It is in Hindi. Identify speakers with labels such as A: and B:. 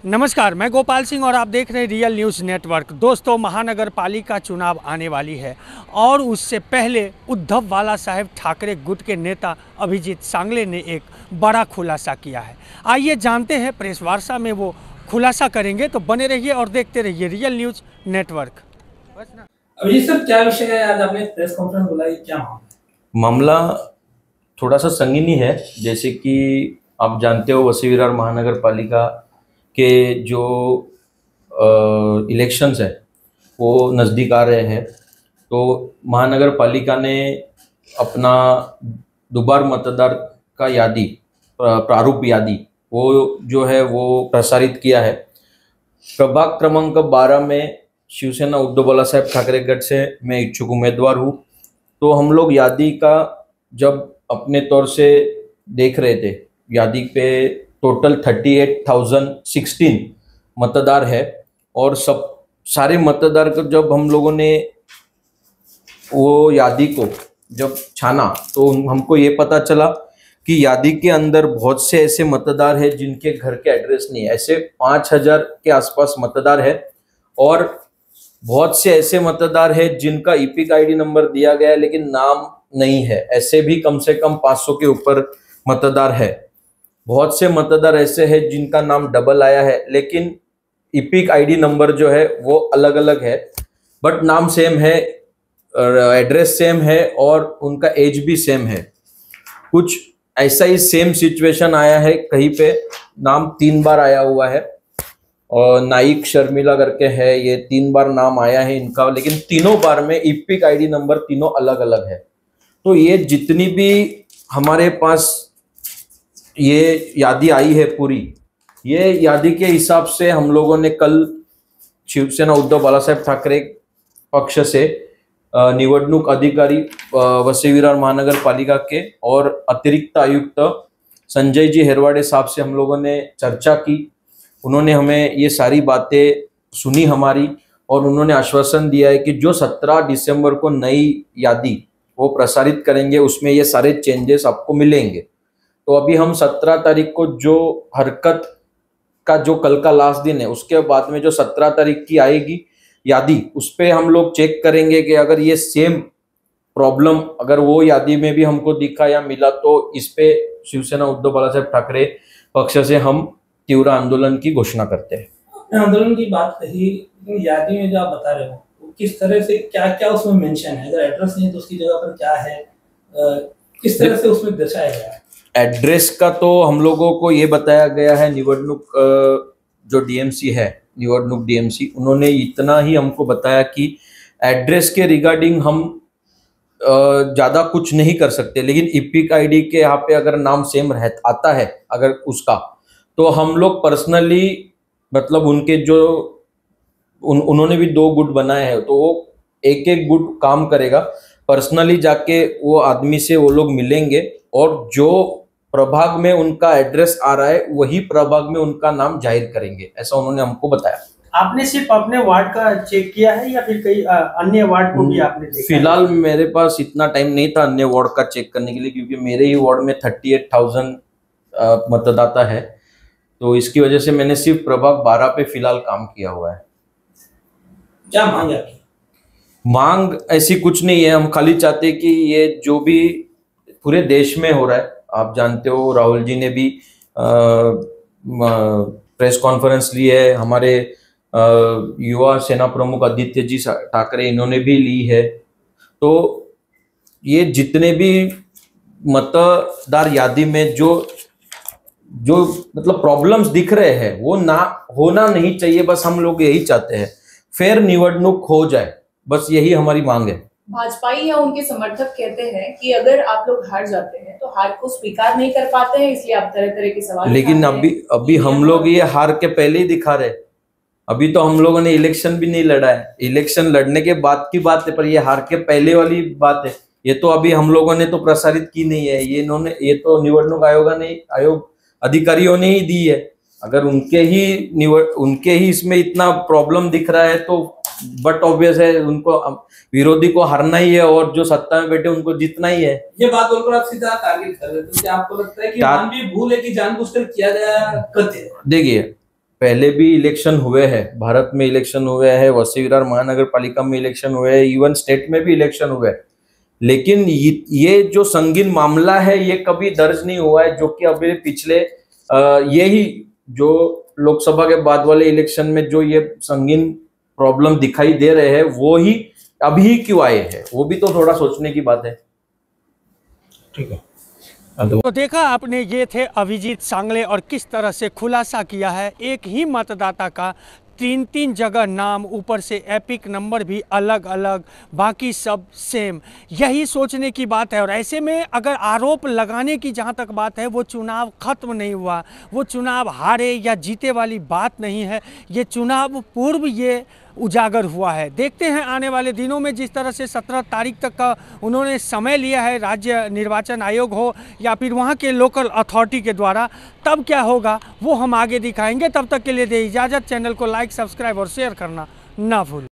A: नमस्कार, मैं गोपाल सिंह और आप देख रहे हैं रियल न्यूज़ नेटवर्क। दोस्तों, महानगर पालिका चुनाव आने वाली है और उससे पहले उद्धव बाला साहेब ठाकरे गुट के नेता अभिजीत सांगले ने एक बड़ा खुलासा किया है। आइए जानते हैं, प्रेस वार्ता में वो खुलासा करेंगे, तो बने रहिए और देखते रहिए real news network.
B: Abhijit sir, क्या विषय है? आज आपने प्रेस कॉन्फ्रेंस बुलाई, क्या
C: मामला थोड़ा सा संगीन ही है। जैसे कि आप जानते हो, वसई विरार महानगर पालिका के जो इलेक्शंस है वो नज़दीक आ रहे हैं, तो महानगर पालिका ने अपना दोबार मतदार का यादी, प्रारूप यादी वो जो है वो प्रसारित किया है। प्रभाग क्रमांक 12 में शिवसेना उद्धव बाला साहेब ठाकरे गठ से मैं इच्छुक उम्मीदवार हूँ। तो हम लोग यादी का जब अपने तौर से देख रहे थे, यादी पे टोटल 38,016 मतदार है और सब सारे मतदार को जब हम लोगों ने वो यादी को जब छाना तो हमको ये पता चला कि यादी के अंदर बहुत से ऐसे मतदार हैं जिनके घर के एड्रेस नहीं है। ऐसे 5,000 के आसपास मतदार है और बहुत से ऐसे मतदार हैं जिनका ईपिक आईडी नंबर दिया गया है लेकिन नाम नहीं है। ऐसे भी कम से कम 500 के ऊपर मतदार है। बहुत से मतदार ऐसे हैं जिनका नाम डबल आया है लेकिन ईपिक आईडी नंबर जो है वो अलग अलग है, बट नाम सेम है, एड्रेस सेम है और उनका एज भी सेम है। कुछ ऐसा ही सेम सिचुएशन आया है, कहीं पे नाम 3 बार आया हुआ है और नाइक शर्मिला करके है, ये 3 बार नाम आया है इनका, लेकिन तीनों बार में ईपिक आईडी नंबर तीनों अलग अलग है। तो ये जितनी भी हमारे पास ये यादी आई है पूरी, ये यादी के हिसाब से हम लोगों ने कल शिवसेना उद्धव बाला साहेब ठाकरे पक्ष से निवडणूक अधिकारी वसई विरार महानगर पालिका के और अतिरिक्त आयुक्त संजय जी हेरवाड़े साहब से हम लोगों ने चर्चा की। उन्होंने हमें ये सारी बातें सुनी हमारी और उन्होंने आश्वासन दिया है कि जो 17 दिसंबर को नई यादी वो प्रसारित करेंगे उसमें ये सारे चेंजेस आपको मिलेंगे। तो अभी हम 17 तारीख को जो हरकत का जो कल का लास्ट दिन है उसके बाद में जो 17 तारीख की आएगी यादी, उस पर हम लोग चेक करेंगे कि अगर ये सेम प्रॉब्लम अगर वो यादी में भी हमको दिखा या मिला तो इस पे शिवसेना उद्धव बाला साहेब ठाकरे पक्ष से हम तीव्र आंदोलन की घोषणा करते हैं।
B: आंदोलन की बात कही, यादी में जो आप बता रहे हो किस तरह से क्या क्या उसमें मेंशन है? अगर एड्रेस नहीं तो उसकी जगह पर क्या है, किस तरह से उसमें दर्शाया गया है?
C: एड्रेस का तो हम लोगों को ये बताया गया है, निवडणूक जो डीएमसी है, निवडणूक डीएमसी, उन्होंने इतना ही हमको बताया कि एड्रेस के रिगार्डिंग हम ज़्यादा कुछ नहीं कर सकते, लेकिन ईपिक आईडी के यहाँ पे अगर नाम सेम आता है अगर उसका, तो हम लोग पर्सनली मतलब उनके जो उन्होंने भी 2 गुट बनाए हैं तो वो एक एक गुट काम करेगा। पर्सनली जाके वो आदमी से वो लोग मिलेंगे और जो प्रभाग में उनका एड्रेस आ रहा है वही प्रभाग में उनका नाम जाहिर करेंगे, ऐसा उन्होंने हमको बताया।
A: आपने सिर्फ अपने वार्ड का चेक किया है या फिर कई अन्य वार्ड को भी आपने देखा?
C: फिलहाल मेरे पास इतना टाइम नहीं था अन्य वार्ड का चेक करने के लिए, क्योंकि मेरे ही वार्ड में 38,000 मतदाता है, तो इसकी वजह से मैंने सिर्फ प्रभाग 12 पे फिलहाल काम किया हुआ है।
B: क्या मांग है आपकी?
C: मांग ऐसी कुछ नहीं है, हम खाली चाहते हैं कि ये जो भी पूरे देश में हो रहा है, आप जानते हो राहुल जी ने भी प्रेस कॉन्फ्रेंस ली है, हमारे युवा सेना प्रमुख आदित्य जी ठाकरे इन्होंने भी ली है। तो ये जितने भी मतदार यादी में जो मतलब प्रॉब्लम्स दिख रहे हैं वो ना होना नहीं चाहिए, बस हम लोग यही चाहते हैं फेयर निवडणूक हो जाए, बस यही हमारी मांग है।
D: भाजपाई या उनके समर्थक कहते हैं कि अगर आप लोग हार जाते हैं तो हार को स्वीकार नहीं कर पाते हैं, इसलिए आप तरह तरह के सवाल,
C: लेकिन अभी हम लोग ये हार के पहले ही दिखा रहे। अभी तो हम लोगों ने इलेक्शन भी नहीं लड़ा है, इलेक्शन लड़ने के बाद की बात है, पर ये हार के पहले वाली बात है। ये तो अभी हम लोगों ने तो प्रसारित की नहीं है, ये तो निवडणूक आयोग अधिकारियों ने ही दी है। अगर उनके ही इसमें इतना प्रॉब्लम दिख रहा है तो बट ऑब्वियस है उनको विरोधी को हारना ही है और जो सत्ता में बैठे उनको जीतना ही है।
B: ये बात बोलकर आप सीधा टारगेट कर रहे हैं, तो क्या आपको लगता है कि भी भूल है कि जानबूझकर किया गया कृत्य?
C: देखिए, पहले भी इलेक्शन हुए हैं, भारत में इलेक्शन हुए हैं, वसई विरार महानगर पालिका में इलेक्शन हुए हैं, इवन स्टेट में भी इलेक्शन हुए हैं, लेकिन ये जो संगीन मामला है ये कभी दर्ज नहीं हुआ है, जो कि अभी पिछले यही जो लोकसभा के बाद वाले इलेक्शन में जो ये संगीन प्रॉब्लम दिखाई दे रहे हैं वो ही अभी क्यों आए हैं, वो भी तो थोड़ा सोचने की बात है।
B: ठीक है।
A: तो देखा आपने, ये थे अभिजीत सांगले और किस तरह से खुलासा किया है एक ही मतदाता का 3-3 जगह नाम, ऊपर से एपिक नंबर भी अलग अलग, बाकी सब सेम। यही सोचने की बात है। और ऐसे में अगर आरोप लगाने की जहाँ तक बात है, वो चुनाव खत्म नहीं हुआ, वो चुनाव हारे या जीते वाली बात नहीं है, ये चुनाव पूर्व ये उजागर हुआ है। देखते हैं आने वाले दिनों में, जिस तरह से 17 तारीख तक का उन्होंने समय लिया है राज्य निर्वाचन आयोग हो या फिर वहाँ के लोकल अथॉरिटी के द्वारा, तब क्या होगा वो हम आगे दिखाएंगे। तब तक के लिए दे इजाज़त। चैनल को लाइक, सब्सक्राइब और शेयर करना ना भूलें।